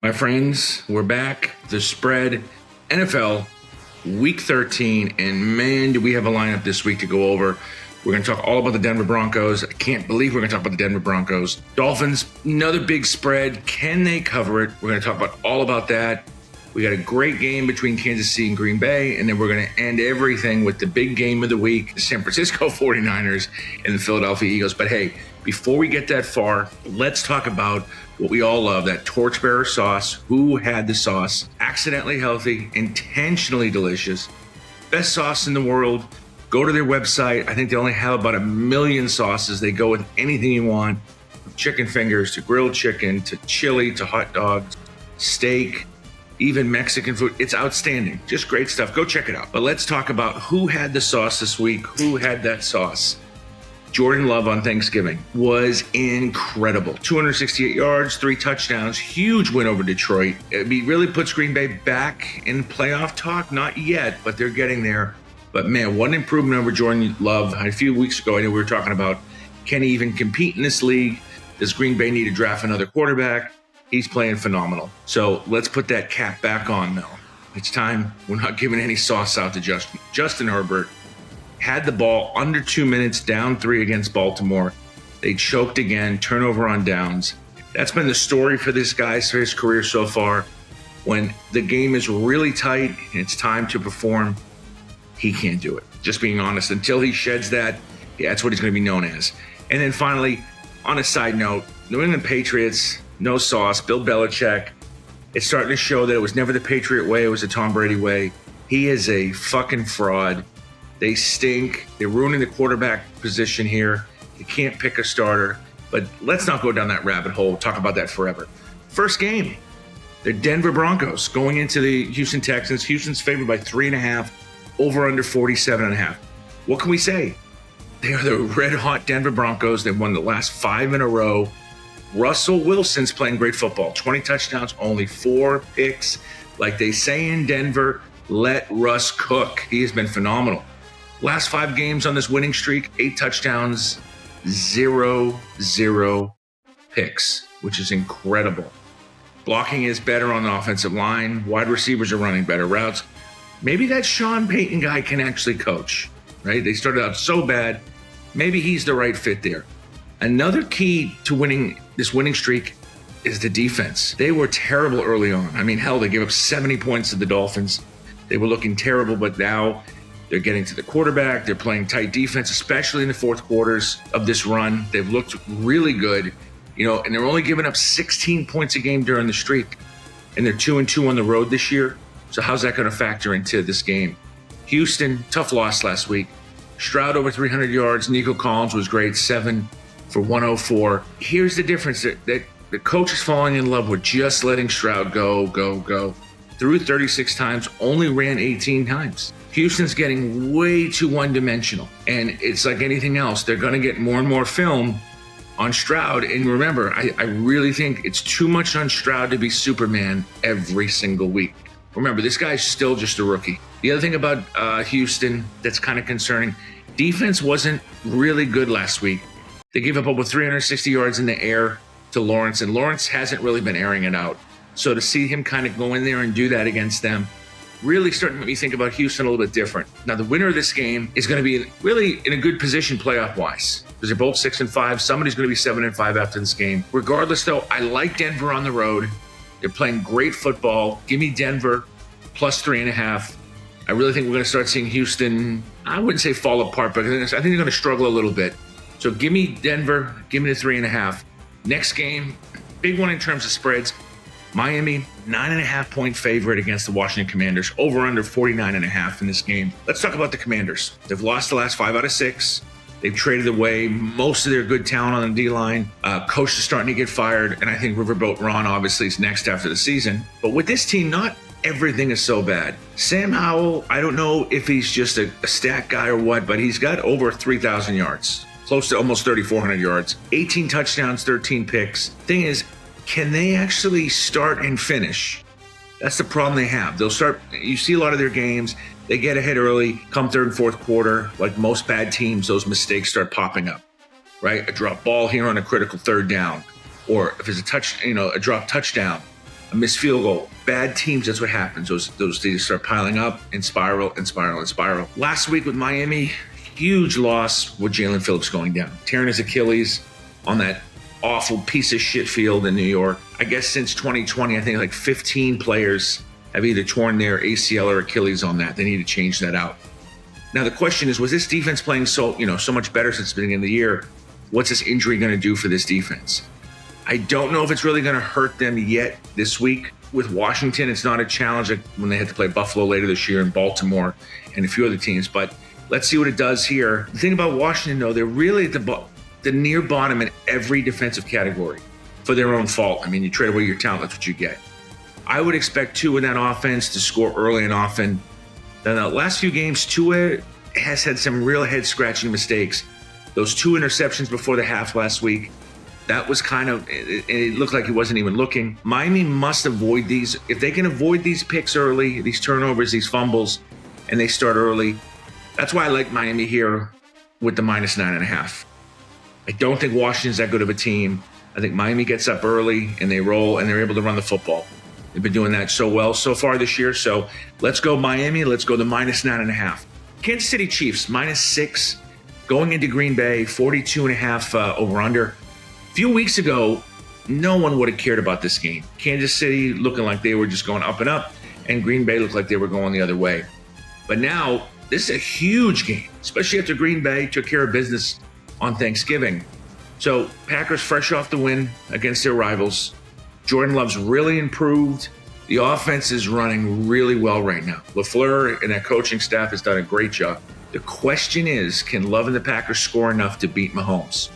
My friends, we're back. The spread, NFL, Week 13, and man, do we have a lineup this week to go over. We're going to talk all about the Denver Broncos. I can't believe we're going to talk about the Denver Broncos. Dolphins, another big spread. Can they cover it? We're going to talk about all about that. We got a great game between Kansas City and Green Bay, and then we're going to end everything with the big game of the week, the San Francisco 49ers and the Philadelphia Eagles. But hey, before we get that far, let's talk about what we all love, that torchbearer sauce. Who had the sauce? Accidentally healthy, intentionally delicious, best sauce in the world. Go to their website. I think they only have about 1 million sauces. They go with anything you want, from chicken fingers to grilled chicken to chili to hot dogs, steak, even Mexican food. It's outstanding. Just great stuff. Go check it out. But let's talk about who had the sauce this week. Who had that sauce? Jordan Love on Thanksgiving was incredible. 268 yards, 3 touchdowns, huge win over Detroit. It really puts Green Bay back in playoff talk. Not yet, but they're getting there. But man, what an improvement over Jordan Love. A few weeks ago, I know we were talking about, can he even compete in this league? Does Green Bay need to draft another quarterback? He's playing phenomenal. So let's put that cap back on now. It's time. We're not giving any sauce out to Justin. Justin Herbert had the ball under 2 minutes, down 3 against Baltimore. They choked again, turnover on downs. That's been the story for this guy, for his career so far. When the game is really tight and it's time to perform, he can't do it. Just being honest, until he sheds that, that's what he's going to be known as. And then finally, on a side note, New England Patriots, no sauce, Bill Belichick. It's starting to show that it was never the Patriot way, it was the Tom Brady way. He is a fucking fraud. They stink. They're ruining the quarterback position here. You can't pick a starter. But let's not go down that rabbit hole. We'll talk about that forever. First game, the Denver Broncos going into the Houston Texans. Houston's favored by 3.5, over under 47.5. What can we say? They are the red-hot Denver Broncos. They've won the last 5 in a row. Russell Wilson's playing great football. 20 touchdowns, only 4 picks. Like they say in Denver, let Russ cook. He has been phenomenal. Last 5 games on this winning streak, 8 touchdowns, 0 picks, which is incredible. Blocking is better on the offensive line. Wide receivers are running better routes. Maybe that Sean Payton guy can actually coach, right? They started out so bad. Maybe he's the right fit there. Another key to winning this winning streak is the defense. They were terrible early on. I mean, hell, they gave up 70 points to the Dolphins. They were looking terrible, but now they're getting to the quarterback. They're playing tight defense, especially in the fourth quarters of this run. They've looked really good, and they're only giving up 16 points a game during the streak. And they're 2-2 on the road this year. So how's that going to factor into this game? Houston, tough loss last week. Stroud over 300 yards. Nico Collins was great, 7 for 104. Here's the difference that the coach is falling in love with just letting Stroud go. Threw 36 times, only ran 18 times. Houston's getting way too one-dimensional. And it's like anything else. They're going to get more and more film on Stroud. And remember, I really think it's too much on Stroud to be Superman every single week. Remember, this guy's still just a rookie. The other thing about Houston that's kind of concerning, defense wasn't really good last week. They gave up over 360 yards in the air to Lawrence, and Lawrence hasn't really been airing it out. So to see him kind of go in there and do that against them, really starting to make me think about Houston a little bit different. Now, the winner of this game is going to be really in a good position playoff-wise, because they're both 6-5. Somebody's going to be 7-5 after this game. Regardless, though, I like Denver on the road. They're playing great football. Give me Denver plus 3.5. I really think we're going to start seeing Houston, I wouldn't say fall apart, but I think they're going to struggle a little bit. So give me Denver, give me the 3.5. Next game, big one in terms of spreads. Miami, 9.5 point favorite against the Washington Commanders, over under 49.5 in this game. Let's talk about the Commanders. They've lost the last 5 out of 6. They've traded away most of their good talent on the D-line. Coach is starting to get fired, and I think Riverboat Ron obviously is next after the season. But with this team, not everything is so bad. Sam Howell, I don't know if he's just a stat guy or what, but he's got over 3,000 yards, close to almost 3,400 yards, 18 touchdowns, 13 picks. Thing is, can they actually start and finish? That's the problem they have. They'll start, you see a lot of their games, they get ahead early, come third and fourth quarter, like most bad teams, those mistakes start popping up, right? A drop ball here on a critical third down, or if it's a drop touchdown, a missed field goal. Bad teams, that's what happens. Those things start piling up and spiral and spiral and spiral. Last week with Miami, huge loss with Jalen Phillips going down, tearing his Achilles on that awful piece of shit field in New York. I guess since 2020, I think like 15 players have either torn their ACL or Achilles on that. They need to change that out. Now the question is, was this defense playing so much better since the beginning of the year? What's this injury going to do for this defense? I don't know if it's really going to hurt them yet this week. With Washington, it's not a challenge like when they had to play Buffalo later this year and Baltimore and a few other teams, but let's see what it does here. The thing about Washington, though, they're really at the near bottom in every defensive category for their own fault. I mean, you trade away your talent, that's what you get. I would expect Tua in that offense to score early and often. Now, the last few games, Tua has had some real head-scratching mistakes. Those 2 interceptions before the half last week, that was it looked like he wasn't even looking. Miami must avoid these. If they can avoid these picks early, these turnovers, these fumbles, and they start early, that's why I like Miami here with the -9.5. I don't think Washington's that good of a team. I think Miami gets up early and they roll and they're able to run the football. They've been doing that so well so far this year. So let's go Miami. Let's go the -9.5. Kansas City Chiefs, -6. Going into Green Bay, 42.5 over-under. A few weeks ago, no one would have cared about this game. Kansas City looking like they were just going up and up, and Green Bay looked like they were going the other way. But now, this is a huge game, especially after Green Bay took care of business on Thanksgiving. So, Packers fresh off the win against their rivals. Jordan Love's really improved. The offense is running really well right now. LaFleur and that coaching staff has done a great job. The question is, can Love and the Packers score enough to beat Mahomes?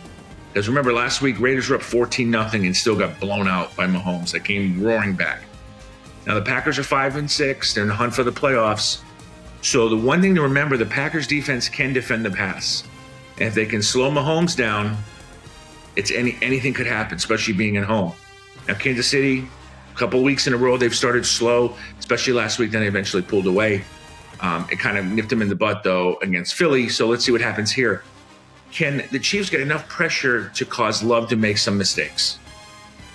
Because remember, last week, Raiders were up 14-0 and still got blown out by Mahomes. They came roaring back. Now, the Packers are 5-6. They're in the hunt for the playoffs. So the one thing to remember, the Packers defense can defend the pass. And if they can slow Mahomes down, anything could happen, especially being at home. Now, Kansas City, a couple of weeks in a row, they've started slow, especially last week. Then they eventually pulled away. It kind of nipped them in the butt, though, against Philly. So let's see what happens here. Can the Chiefs get enough pressure to cause Love to make some mistakes?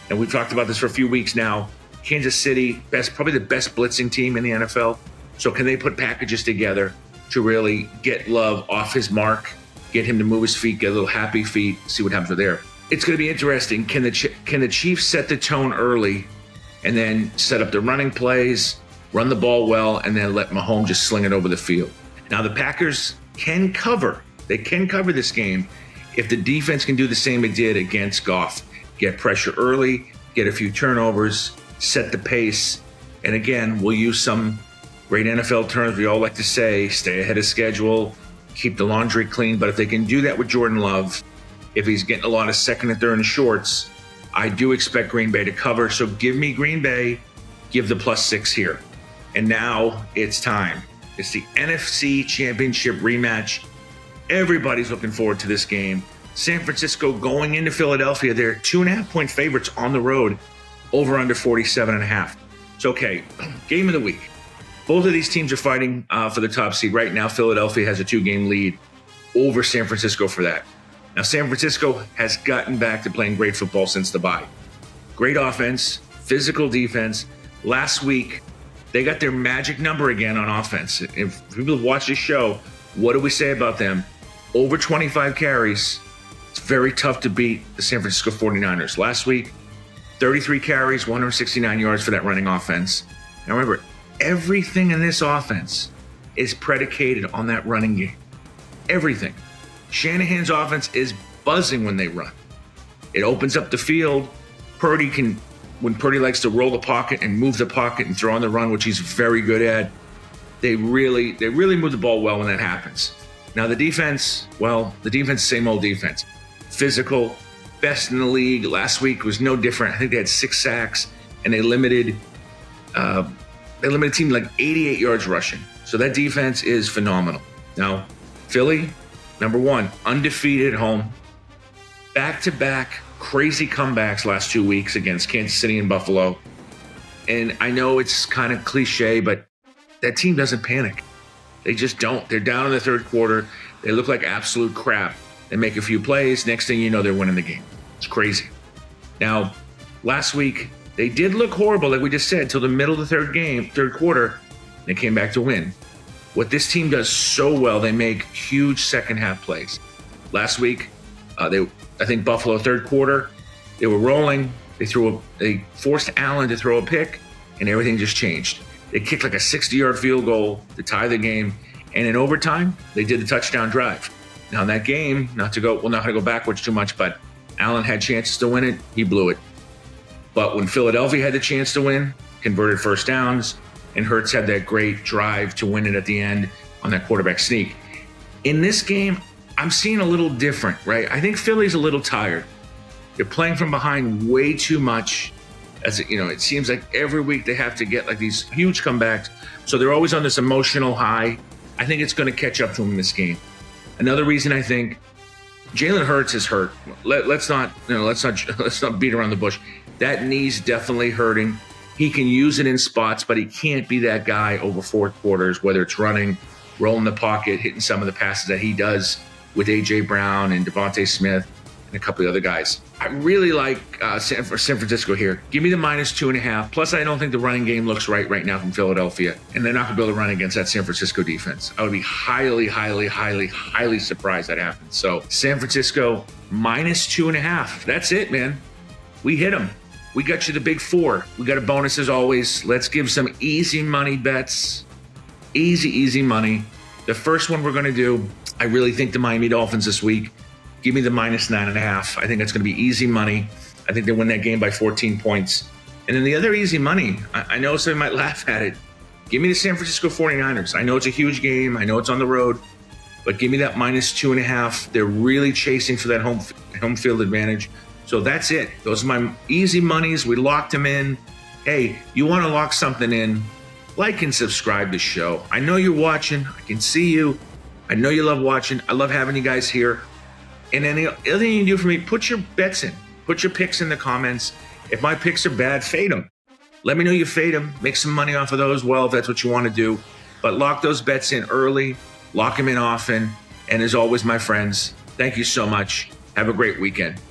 And we've talked about this for a few weeks now. Kansas City, probably the best blitzing team in the NFL. So can they put packages together to really get Love off his mark, get him to move his feet, get a little happy feet, see what happens there? It's going to be interesting. Can the Chiefs set the tone early and then set up the running plays, run the ball well, and then let Mahomes just sling it over the field? Now, the Packers can cover. They can cover this game if the defense can do the same it did against Goff. Get pressure early, get a few turnovers, set the pace. And again, we'll use some great NFL terms we all like to say, stay ahead of schedule, keep the laundry clean. But if they can do that with Jordan Love, if he's getting a lot of second and third and shorts, I do expect Green Bay to cover. So give me Green Bay, give the +6 here. And now it's time. It's the NFC Championship rematch. Everybody's looking forward to this game. San Francisco going into Philadelphia. They're 2.5-point favorites on the road, over under 47.5. So, okay, game of the week. Both of these teams are fighting for the top seed. Right now, Philadelphia has a 2-game lead over San Francisco for that. Now, San Francisco has gotten back to playing great football since the bye. Great offense, physical defense. Last week, they got their magic number again on offense. If people watch this show, what do we say about them? Over 25 carries. It's very tough to beat the San Francisco 49ers. Last week, 33 carries, 169 yards for that running offense. Now remember, everything in this offense is predicated on that running game. Everything. Shanahan's offense is buzzing when they run. It opens up the field. When Purdy likes to roll the pocket and move the pocket and throw on the run, which he's very good at, they really move the ball well when that happens. Now the defense, same old defense. Physical, best in the league. Last week was no different. I think they had 6 sacks, and they limited the team like 88 yards rushing. So that defense is phenomenal. Now, Philly, number 1, undefeated at home. Back-to-back crazy comebacks last 2 weeks against Kansas City and Buffalo. And I know it's kind of cliche, but that team doesn't panic. They just don't. They're down in the third quarter. They look like absolute crap. They make a few plays. Next thing you know, they're winning the game. It's crazy. Now, last week, They did look horrible, like we just said, till the middle of the third quarter. They came back to win. What this team does so well, they make huge second half plays. Last week, I think Buffalo third quarter, they were rolling. They forced Allen to throw a pick, and everything just changed. They kicked like a 60-yard field goal to tie the game, and in overtime, they did the touchdown drive. Now in that game, not to go backwards too much, but Allen had chances to win it. He blew it. But when Philadelphia had the chance to win, converted first downs, and Hurts had that great drive to win it at the end on that quarterback sneak. In this game, I'm seeing a little different, right? I think Philly's a little tired. They're playing from behind way too much. It seems like every week they have to get like these huge comebacks. So they're always on this emotional high. I think it's going to catch up to them in this game. Another reason I think Jalen Hurts is hurt. Let's not beat around the bush. That knee's definitely hurting. He can use it in spots, but he can't be that guy over fourth quarters, whether it's running, rolling the pocket, hitting some of the passes that he does with A.J. Brown and Devontae Smith and a couple of other guys. I really like San Francisco here. Give me the -2.5. Plus, I don't think the running game looks right now from Philadelphia, and they're not going to be able to run against that San Francisco defense. I would be highly, highly, highly, highly surprised that happens. So San Francisco -2.5. That's it, man. We hit them. We got you the big four. We got a bonus as always. Let's give some easy money bets. Easy money. The first one we're going to do, I really think the Miami Dolphins this week. Give me the -9.5. I think that's going to be easy money. I think they win that game by 14 points. And then the other easy money, I know some might laugh at it. Give me the San Francisco 49ers. I know it's a huge game. I know it's on the road. But give me that -2.5. They're really chasing for that home field advantage. So that's it. Those are my easy monies. We locked them in. Hey, you want to lock something in, like and subscribe to the show. I know you're watching. I can see you. I know you love watching. I love having you guys here. And then the other thing you can do for me, put your bets in. Put your picks in the comments. If my picks are bad, fade them. Let me know you fade them. Make some money off of those, well, if that's what you want to do. But lock those bets in early. Lock them in often. And as always, my friends, thank you so much. Have a great weekend.